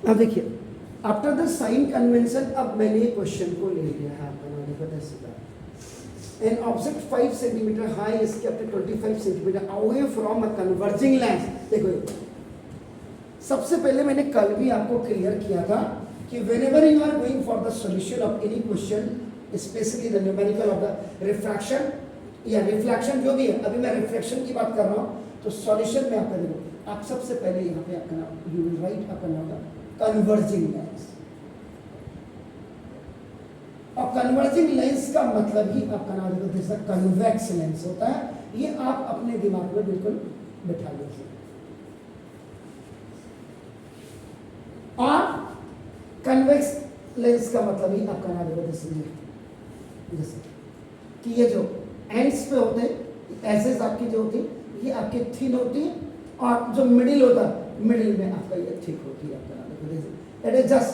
अब देखिए after the sign convention अब मैंने क्वेश्चन को ले लिया है आपका नाम देखो दस an object 5 centimetre high is kept 25 centimetre away from a converging lens. देखो सबसे पहले मैंने कल भी आपको क्लियर किया था कि whenever you are going for the solution of any question specially the numerical of the refraction या रिफ्लेक्शन जो भी है, अभी मैं रिफ्लेक्शन की बात कर रहा हूँ, तो सॉल्यूशन में आपका देखो आप सबसे पहले यहाँ पे आपका नाम यू विल राइट आपका नाम कन्वर्जिंग लेंस। और कन्वर्जिंग लेंस का मतलब ही आपका नाम देखो जैसा कन्वेक्स लेंस होता है, ये आप अपने दिमाग में बिल्कुल बिठा लीजिए। और कन्वेक्स लेंस का मतलब ही आपका नाम देखो जैसे कि ये जो एंड्स पे होते हैं एसेस आपकी जो होती है ये आपकी थिन होती है, और जो मिडिल होता है मिडिल में आपका ये थिक होती है आपका नाम। It is just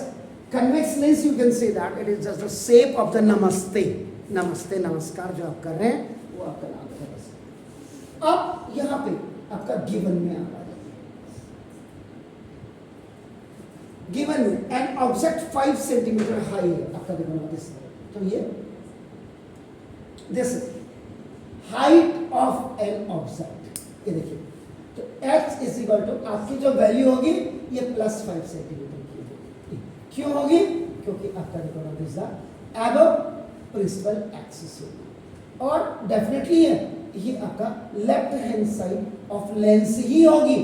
convex lens, you can say that it is just the shape of the नमस्ते। नमस्ते नमस्कार जो आप कर रहे हैं वो आपका नाम है बस। अब यहाँ पे आपका गिवन में आ रहा है, गिवन में एन ऑब्जेक्ट 5 सेंटीमीटर हाई है आपका देखो दिस, तो ये this height of an object, ये देखिए तो h इज इक्वल टू आपकी जो वैल्यू होगी ये +5 सेंटीमीटर की होगी। क्यों होगी? क्योंकि आपका देखो this the above principal axis होगी, और डेफिनेटली है ये आपका left hand side of lens ही होगी।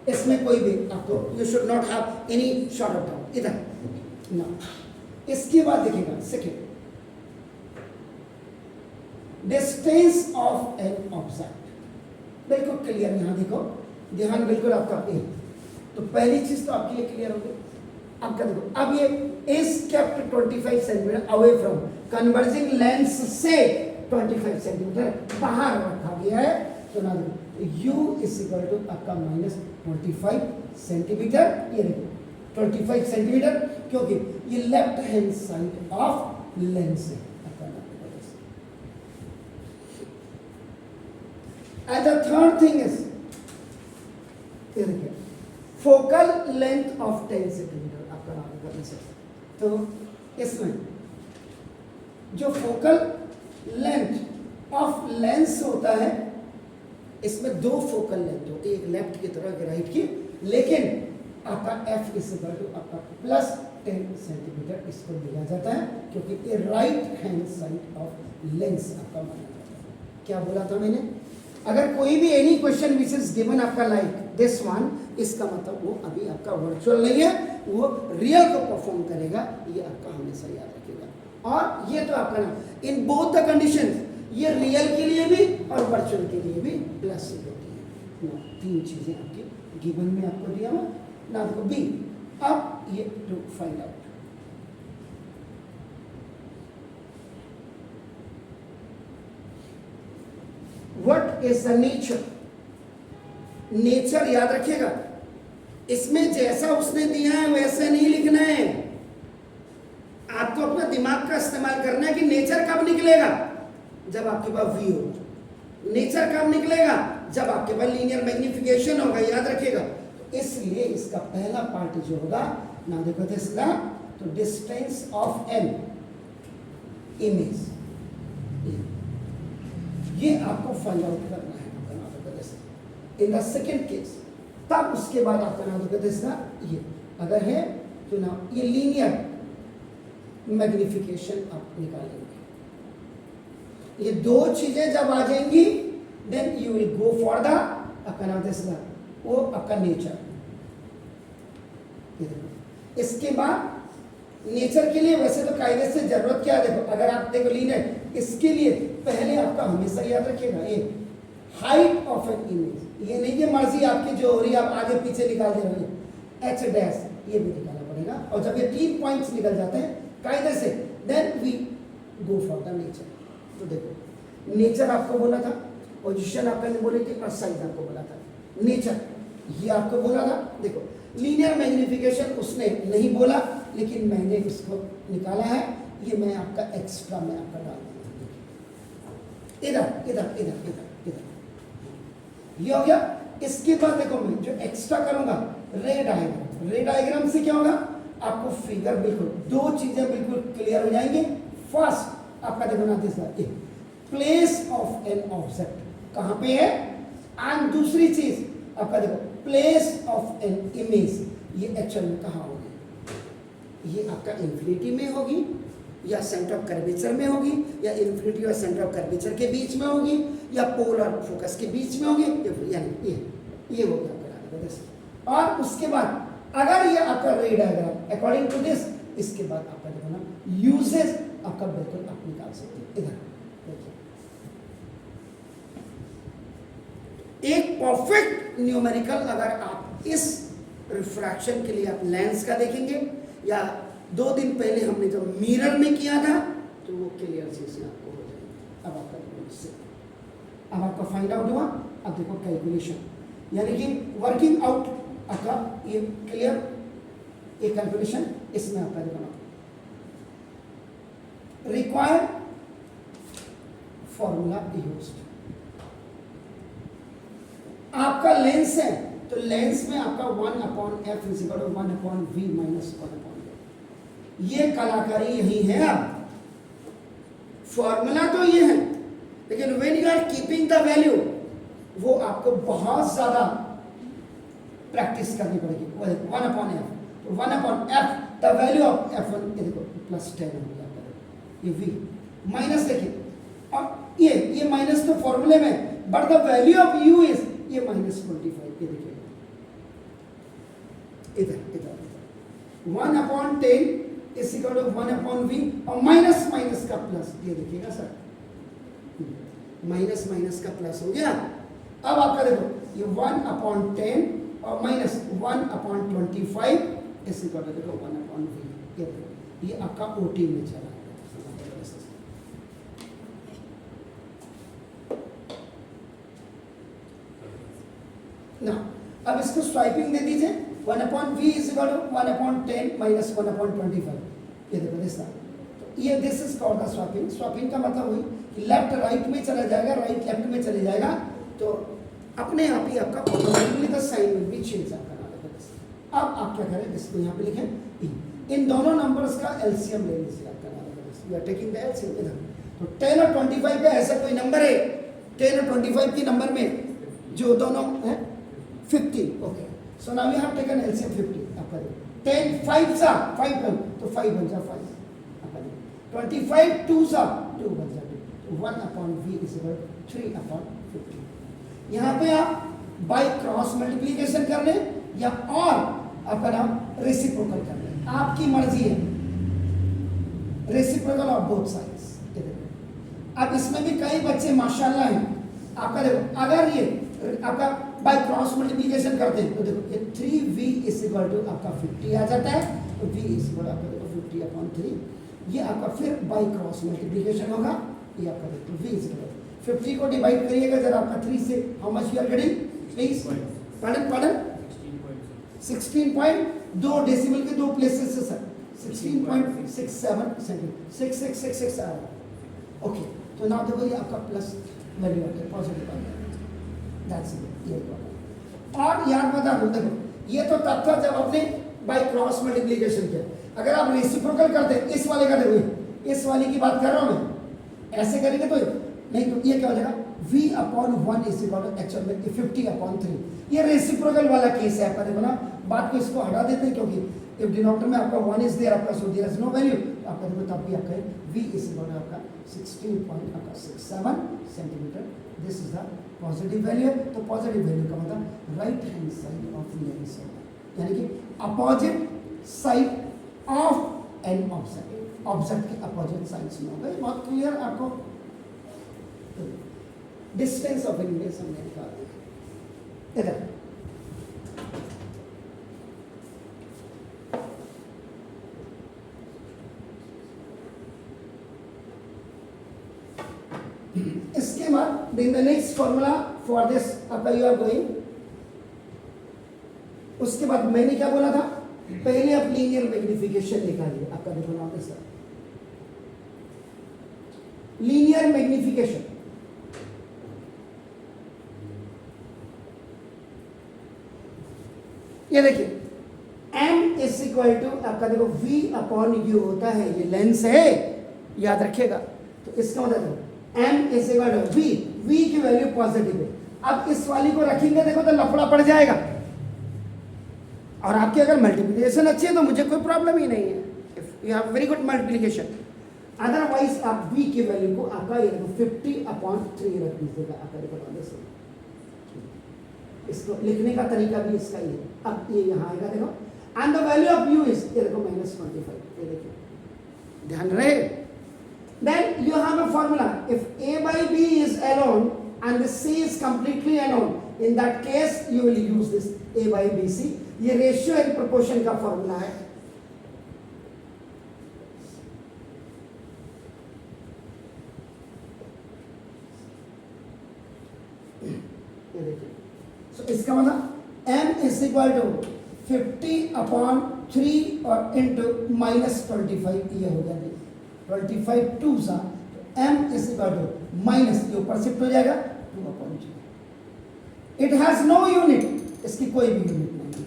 इसमें कोई भी आपको you should not have any short of doubt इधर ना। इसके बाद देखिएगा second distance of an object, बिल्कुल क्लियर यहां देखो, ध्यान बिल्कुल आपका ए। तो पहली चीज तो आपके लिए क्लियर होगी। आपका देखो अब ये is kept 25 centimetre away from converging lens से 25 सेंटीमीटर बाहर रखा गया है, तो ना u इज इक्वल टू आपका -25 सेंटीमीटर। ये देखो 25 सेंटीमीटर क्योंकि ये left hand side of lens है। And the third thing is focal length of 10 centimetre आपका नाम करने से। तो इसमें जो फोकल लेंथ ऑफ लेंस होता है इसमें दो फोकल लेंथ होती है, एक लेफ्ट की तरफ एक राइट की, लेकिन आपका f इज इक्वल टू आपका +10 सेंटीमीटर इसको दिया जाता है क्योंकि ये right hand side of lens आपका माना जाता है। क्या बोला था मैंने? अगर कोई भी any question which is given आपका लाइक दिस वन, इसका मतलब वो अभी आपका वर्चुअल नहीं है, वो रियल को परफॉर्म करेगा, ये आपका हमेशा याद रखेगा। और ये तो आपका ना इन बोथ द कंडीशन, ये रियल के लिए भी और वर्चुअल के लिए भी प्लस होती है। तीन चीजें आपकी गिवन में आपको दिया हुआ ना, देखो बी। अब ये to find out what is the nature. Nature याद रखिएगा, इसमें जैसा उसने दिया है वैसे नहीं लिखना है, आपको अपना दिमाग का इस्तेमाल करना है कि नेचर कब निकलेगा, जब आपके पास वी हो। नेचर कब निकलेगा, जब आपके पास लीनियर मैग्निफिकेशन होगा, याद रखिएगा। तो इसलिए इसका पहला पार्ट जो होगा ना, देखो इसका तो डिस्टेंस ऑफ एन इमेज, ये आपको फाइंड आउट करना है आपका नाम इन द सेकेंड केस। तब उसके बाद आपका नाम ये अगर है तो ना ये लीनियर मैग्निफिकेशन आप निकालेंगे। ये दो चीजें जब आ जाएंगी then you will go for the आपका नाम वो आपका नेचर। इसके बाद नेचर के लिए वैसे तो कायदे से जरूरत क्या है, देखो अगर आप देखो लीनियर, इसके लिए पहले आपका हमेशा याद रखिएगा ये हाइट ऑफ एन इमेज, ये नहीं कि मर्जी आपकी जो हो रही है आप आगे पीछे निकाल दे रहे हैं, एच डैश ये भी निकालना पड़ेगा। और जब ये 3 पॉइंट्स निकल जाते हैं कायदे से then we go for the nature. तो देखो नेचर आपको बोला था, पोजीशन आपने बोली थी और साइज आपको बोला था, नेचर ये आपको बोला था। देखो लीनियर मैग्निफिकेशन उसने नहीं बोला, लेकिन मैंने इसको निकाला है, ये मैं आपका एक्स्ट्रा में आपका डाल दूंगा। इधर इधर इधर इधर इधर ये हो गया। इसके बाद देखो मैं जो एक्स्ट्रा करूंगा रे डायग्राम। रे डायग्राम से क्या होगा, आपको फिगर बिल्कुल दो चीजें बिल्कुल क्लियर हो जाएंगी। फर्स्ट आपका देखो ना this place of an object कहां पे है, एंड दूसरी चीज आपका देखो प्लेस ऑफ एन इमेज, ये एक्चुअल में कहां होगी, ये आपका इंफिनिटी में होगी या सेंटर ऑफ कर्वेचर में होगी या इंफिनिटी और सेंटर ऑफ कर्वेचर के बीच में होगी या पोल और फोकस के बीच में होगी, यानी ये हो गया आपका। और उसके बाद अगर ये आपका रे डायग्राम अकॉर्डिंग टू दिस, इसके बाद आपका देखो ना यूजेस आपका बिल्कुल आप निकाल सकते हैं। इधर देखिए एक परफेक्ट न्यूमेरिकल अगर आप इस रिफ्रैक्शन के लिए आप लेंस का देखेंगे, या 2 दिन पहले हमने जब मिरर में किया था तो वो क्लियर चीज आपको हो जाएगी। अब आपका इससे अब आपका फाइंड आउट हुआ। अब देखो कैलकुलेशन, यानी कि वर्किंग आउट आपका ये क्लियर, ये कैलकुलेशन इसमें आपका देखो रिक्वायर्ड फॉर्मूला यूज्ड। आपका लेंस है तो लेंस में आपका 1/f = 1/v - 1/f। ये कलाकारी यही है। अब फॉर्मूला तो ये है, लेकिन when you are keeping the value वो आपको बहुत ज्यादा प्रैक्टिस करनी पड़ेगी। 1/f, तो 1/f the value of f1 +10 हो गया, ये v माइनस देखिए, और ये माइनस तो फॉर्मूले में, but the value of u is ये -25। ये देखिए इधर 1/10 = 1/v और माइनस माइनस का प्लस, ये देखिएगा सर, माइनस माइनस का प्लस हो गया। अब आपका देखो ये 1/10 और माइनस 1/25 देखो 1/v, ये आपका ओटी में चला ना। अब इसको स्वाइपिंग दे दीजिए, 1/v = 1/10 - 1/25। ये देखो दिस, तो ये this is called the swiping. Swiping का मतलब हुई कि लेफ्ट राइट में चला जाएगा, राइट लेफ्ट में चले जाएगा, तो अपने आप ही आपका automatically the sign will be change आपका। अब आप क्या करें, इसको यहाँ पे लिखें, इन दोनों नंबर्स का एलसीएम ले लीजिए आपका। You are taking the LCM इधर, तो 10 और 25 पे ऐसा कोई नंबर है, 10 और 25 के नंबर में जो दोनों है 50, okay. So now we have taken LCM 50 आपका। 10 5 सा 5 बन, तो 5 बन जा 5 आपका। 25 2 सा 2 बन जा 2, तो 1/v = 3/50। यहाँ पे आप बाय क्रॉस मल्टीप्लिकेशन कर लें या और आपका नाम रेसिप्रोकल कर लें, आपकी मर्जी है। Reciprocal of both sides. अब इसमें भी कई बच्चे माशाल्लाह हैं आपका। देखो अगर ये आपका बाय क्रॉस मल्टीप्लिकेशन करते हैं तो देखो ये 3v = आपका 50 आ जाता है, तो v = आपका देखो 50/3। ये आपका फिर बाय क्रॉस मल्टीप्लिकेशन होगा, ये आपका देखो v = 50 को डिवाइड करिएगा जरा आपका 3 से, how much you are getting please, पढ़न 16.2 डेसिमल के 2 प्लेसेस से सर 16.67 सेंटीमीटर 6666 आ रहा। ओके, तो नाउ देखो ये आपका प्लस वैल्यू आता है, पॉजिटिव आता है, दैट्स इट। ये और याद बता दो, देखो ये तो तब था जब आपने बाय क्रॉस मल्टीप्लिकेशन किया। अगर आप रेसिप्रोकल करते, इस वाले का देखो, इस वाले की बात कर रहा हूं मैं, ऐसे करेंगे तो नहीं, तो ये क्या हो जाएगा v/1 = एक्चुअल में 50/3। ये रेसिप्रोकल वाला केस है आपका। देखो ना, बात को इसको हटा देते हैं, क्योंकि इफ डिनोमिनेटर में आपका 1 इज देयर आपका, so there is no value, आपका देखो तब भी आपका v = आपका 16.67 centimetre. This is the positive value. तो पॉजिटिव वैल्यू का मतलब right hand side of lens होगा, यानी कि opposite side of an object, object के अपोजिट साइड्स में होगा। ये बहुत क्लियर आपको डिस्टेंस ऑफ इमेज हमने निकाल दिया इधर। इसके बाद the next formula for this आपका यू आर गोइंग, उसके बाद मैंने क्या बोला था, पहले आप लीनियर मैग्निफिकेशन निकालिए आपका। देखो नाम इसका लीनियर मैग्निफिकेशन। ये देखिए m इज इक्वल टू आपका देखो v अपॉन u होता है, ये लेंस है, याद रखिएगा। तो इसका मतलब m is equal to v की वैल्यू पॉजिटिव है। अब इस वाली को रखेंगे देखो तो लफड़ा पड़ जाएगा, और आपकी अगर मल्टीप्लिकेशन अच्छी है तो मुझे कोई प्रॉब्लम ही नहीं है, if you have very good multiplication. Otherwise आप v की वैल्यू को आपका ये देखो 50/3 रख दीजिएगा, आपका देखो इसको लिखने का तरीका भी इसका ही है। अब ये यहाँ आएगा देखो, and the value of u is ये देखो -25, ये देखिए ध्यान रहे। Then you have a formula, if a by b is alone and the c is completely alone, in that case you will use this a by bc। ये ratio and proportion का formula है। ये देखिए, सो इसका मतलब m is equal to 50/3 और into -25, ये हो गया 25 2 सा, तो m is equal to minus, ये ऊपर शिफ्ट हो जाएगा 2/2। इट हैज नो यूनिट, इसकी कोई भी यूनिट नहीं है,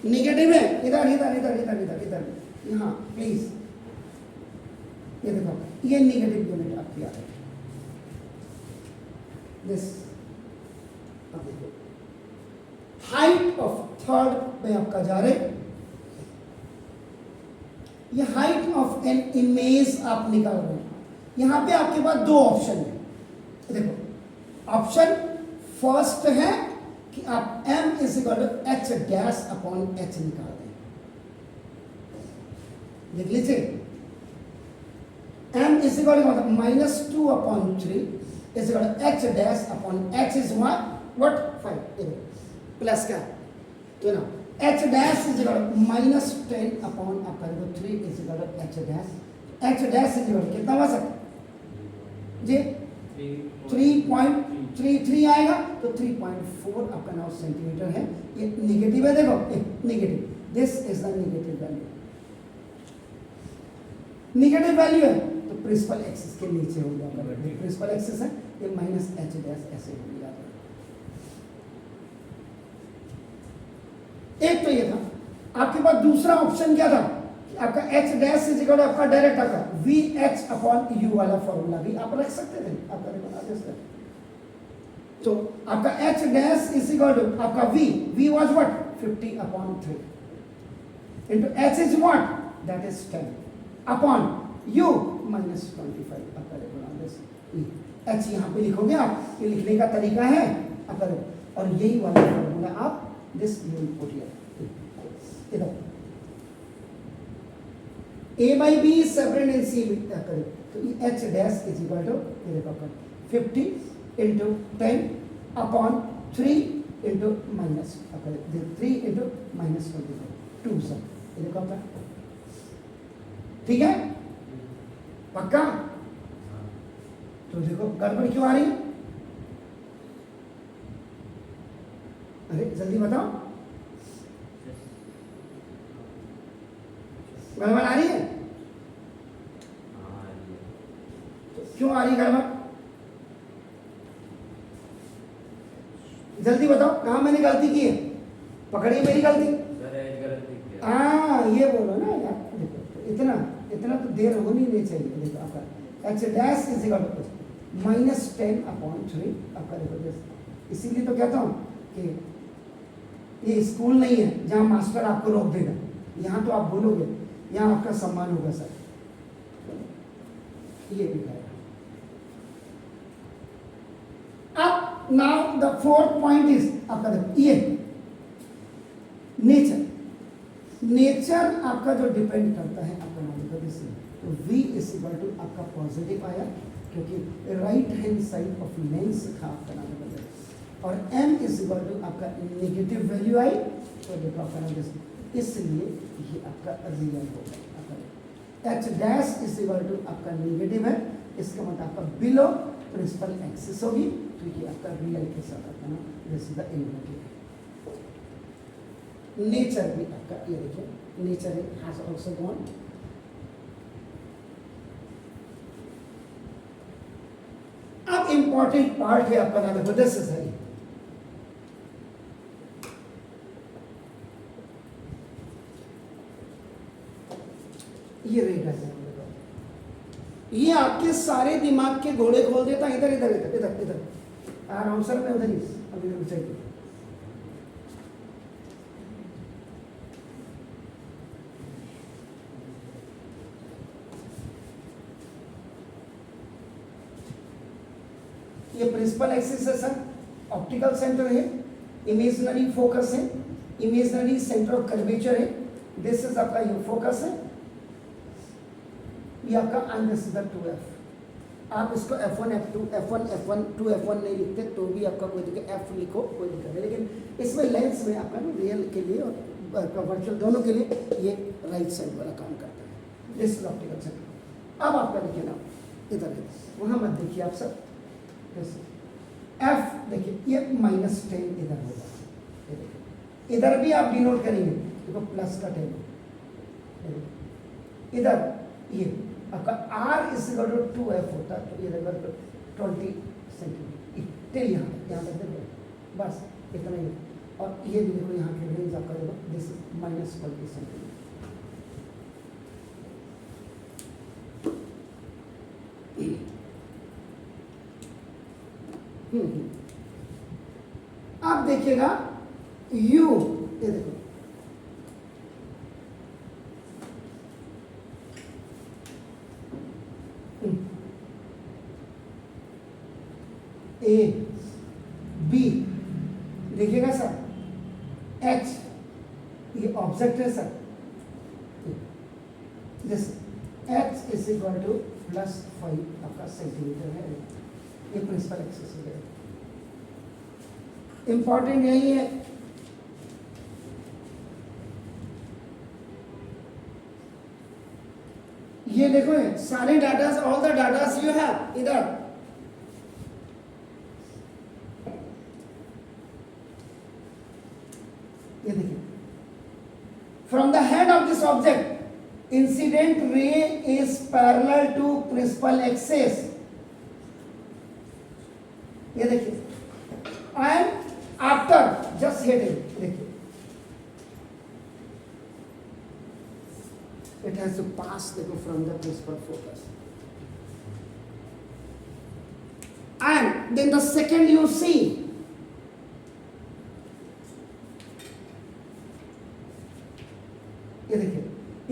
निगेटिव है। इधर इधर इधर इधर इधर इधर यहाँ प्लीज, ये देखो ये निगेटिव यूनिट आपकी आ रही है दिस। अब देखो हाइट ऑफ थर्ड पे आपका जा रहे, ये हाइट ऑफ एन इमेज आप निकाल रहे हैं। यहां पे आपके पास दो ऑप्शन है, देखो ऑप्शन फर्स्ट है कि आप m is equal to h dash upon h निकाल दें, लिख लीजिए m is equal to -2/3 is equal to h dash upon h is what 5 plus का, तो ना h dash is equal to -10 upon आपका 3 is equal to h dash is equal कितना हुआ सर जी 3.33 आएगा, तो 3.4 आपका 9 सेंटीमीटर है। ये निगेटिव है, देखो negative, this is the negative value, negative value है तो प्रिंसिपल एक्सिस के नीचे हो जाएगा, प्रिंसिपल एक्सिस है ये -h डैश ऐसे हो जाएगा। एक तो ये था, आपके पास दूसरा ऑप्शन क्या था, आपका h डैश इज इक्वल आपका डायरेक्ट आपका VH/u वाला फॉर्मूला भी आप रख सकते थे, आपका देखो तो आपका h dash is equal to आपका v was what 50/3 into h is what that is 10 upon u -25 आपका देखो h यहां पे लिखोगे आप, ये लिखने का तरीका है आपका, और यही वाला फॉर्मूला आप दिस यू पुट हियर इधर a by b is separate and c करें, तो ये h dash is equal to ये देखो आपका 50 into 10 upon 3 into minus 3 into minus 25 2 sir, ये देखो आपका ठीक है पक्का। तो देखो गड़बड़ क्यों आ रही है, अरे जल्दी बताओ, गड़बड़ आ रही है, तो क्यों आ रही है गड़बड़, जल्दी बताओ कहाँ मैंने गलती की है, पकड़िए मेरी गलती। हाँ ये बोलो ना यार, देखो इतना इतना तो देर होनी नहीं चाहिए। देखो आपका h dash is equal to -10/3 आपका देखो, इसीलिए तो कहता हूँ कि ये स्कूल नहीं है जहाँ मास्टर आपको रोक देगा, यहाँ तो आप बोलोगे, यहाँ आपका सम्मान होगा सर, ये भी कहेगा। अब now the fourth point is आपका देखो ये नेचर, नेचर आपका जो डिपेंड करता है आपका नॉलेज से, तो v इज इक्वल टू आपका पॉजिटिव आया क्योंकि right hand side of lens था आपका नाम, और m इज इक्वल टू आपका नेगेटिव वैल्यू आई, तो देखो आपका नाम, इसलिए ये आपका रियल होगा। आपका h dash is equal to आपका नेगेटिव है, इसका मतलब आपका बिलो प्रिंसिपल एक्सिस होगी, तो ये आपका रियल के साथ आपका नाम, this is the inverted. Nature भी आपका ये देखिए, नेचर हैज आल्सो गॉन। अब इंपॉर्टेंट पार्ट है आपका नाम, दिस इज है ये रेड आ जाएगा। ये आपके सारे दिमाग के घोड़े खोल देता है। इधर इधर इधर इधर इधर आराम सर में उधर ही अभी रुक जाइए। ये प्रिंसिपल एक्सिस है सर, ऑप्टिकल सेंटर है, इमेजिनरी फोकस है, इमेजिनरी सेंटर ऑफ कर्वेचर है, दिस इज आपका ये फोकस है, ये आपका and this is the 2f। आप इसको f1 f2 f1 f1 2 f1 नहीं लिखते तो भी आपका कोई दिक्कत, f लिखो कोई दिक्कत नहीं, लेकिन इसमें लेंस में आपका ना रियल के लिए और वर्चुअल दोनों के लिए ये राइट साइड वाला काम करता है। This is optical centre. अब आपका देखिए ना इधर वहाँ मत देखिए आप सब, f देखिए ये -10 इधर होगा, इधर भी आप डिनोट करेंगे देखो प्लस का 10, इधर ये आपका r is equal to 2f होता है, तो ये देखो 20 सेंटीमीटर यहाँ तक देखो, बस इतना ही। और ये भी देखो यहाँ के रेंज आपका देखो दिस इज -20 सेंटीमीटर। आप देखिएगा u, ये देखो ए बी, देखिएगा सर h ये ऑब्जेक्ट है sir, this h is equal to +5 आपका सेंटीमीटर है, ये प्रिंसिपल एक्सिस है। इंपॉर्टेंट यही है, ये देखो सारे data, all the data you have इधर, ये देखिए from the head of this object incident ray is parallel to principal axis, ये देखिए एंड आफ्टर जस्ट हिटिंग, देखिए it has to pass देखो from the principal focus, and then the second you see ये देखिए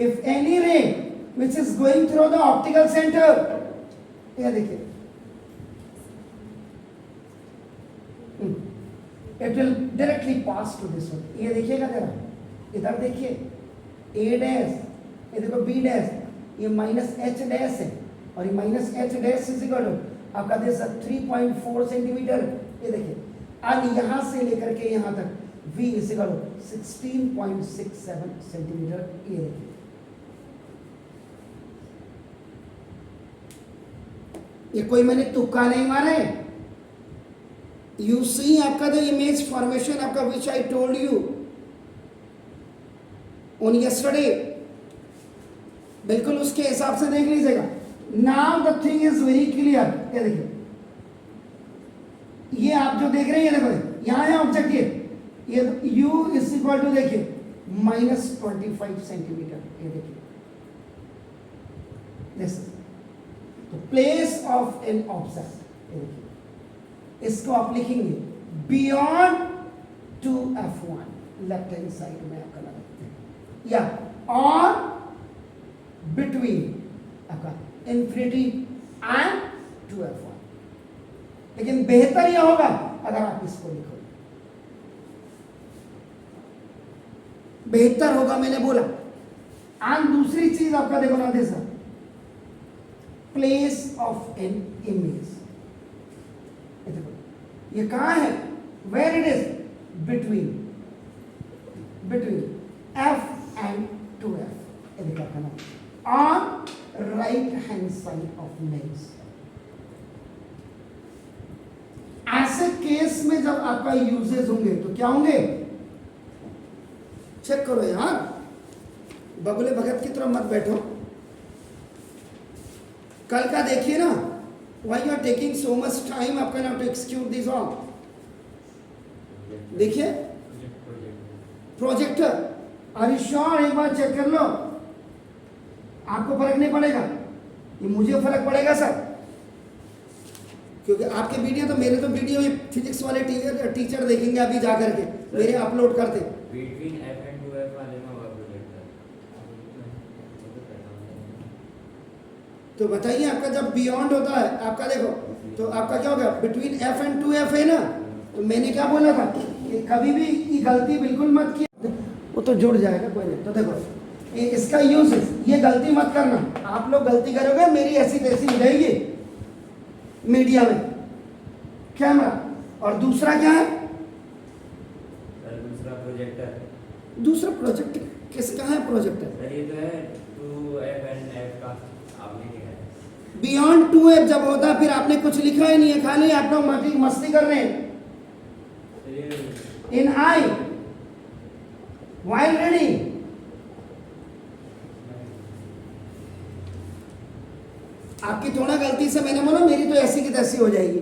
if any ray which is going through the optical center, ये देखिए it will directly pass to this one, ये देखिएगा जरा इधर देखिए a डैश, ये देखो b डैश, ये -h डैश है और ये -h dash is equal to आपका दिस 3.4 सेंटीमीटर, ये देखिए अब यहाँ से लेकर के यहाँ तक v is equal to 16.67 centimetre, ये देखिए ये कोई मैंने तुक्का नहीं मारा है, यू सी आपका द इमेज फॉर्मेशन आपका which I told you on yesterday, बिल्कुल उसके हिसाब से देख लीजिएगा। Now the thing is very clear, ये देखिए ये आप जो देख रहे हैं ये देखो यहाँ है ऑब्जेक्ट, ये u इज इक्वल टू देखिए -25 सेंटीमीटर, ये देखिए दिस तो प्लेस ऑफ एन ऑब्जेक्ट, ये देखिए इसको आप लिखेंगे beyond 2f1 left hand side में आपका लगा, या और बिटवीन आपका इन्फिनिटी एंड 2f1, लेकिन बेहतर यह होगा अगर आप इसको लिखो, बेहतर होगा मैंने बोला। एंड दूसरी चीज आपका देखो ना this place of an image, ये कहां है, where it is between f and 2f, ये देखा ना on right hand side of lens। ऐसे केस में जब आपका यूजेस होंगे तो क्या होंगे, चेक करो यार, बबुले भगत की तरफ मत बैठो, कल का देखिए ना, why you are taking so much time आपका ना to execute this all, देखिए प्रोजेक्टर, आर यू श्योर, एक बार चेक कर लो, आपको फर्क नहीं पड़ेगा, ये मुझे फर्क पड़ेगा सर, क्योंकि आपके वीडियो तो मेरे तो वीडियो में फिजिक्स वाले टीचर देखेंगे अभी जा करके मेरे अपलोड करते। बिटवीन एफ एंड 2f वाले में वर्क प्रोजेक्टर तो बताइए, आपका जब बियॉन्ड होता है आपका, देखो तो आपका क्या होगा, बिटवीन एफ एंड 2f है ना, तो मैंने क्या बोला था कि कभी भी ये गलती बिल्कुल मत किया, वो तो जुड़ जाएगा कोई नहीं। तो देखो ये इसका यूज है, ये गलती मत करना, आप लोग गलती करोगे मेरी ऐसी तैसी हो जाएगी मीडिया में कैमरा। और दूसरा क्या है, सर दूसरा प्रोजेक्टर, दूसरा प्रोजेक्ट किसका है, प्रोजेक्टर सर ये तो है 2f एंड f का आपने लिखा है। बियॉन्ड 2f जब होता है फिर आपने कुछ लिखा ही नहीं है, खाली आप लोग मस्ती कर रहे हैं। तो ये इन आई while reading, आपकी थोड़ा गलती से मैंने बोला मेरी तो ऐसी की तैसी हो जाएगी।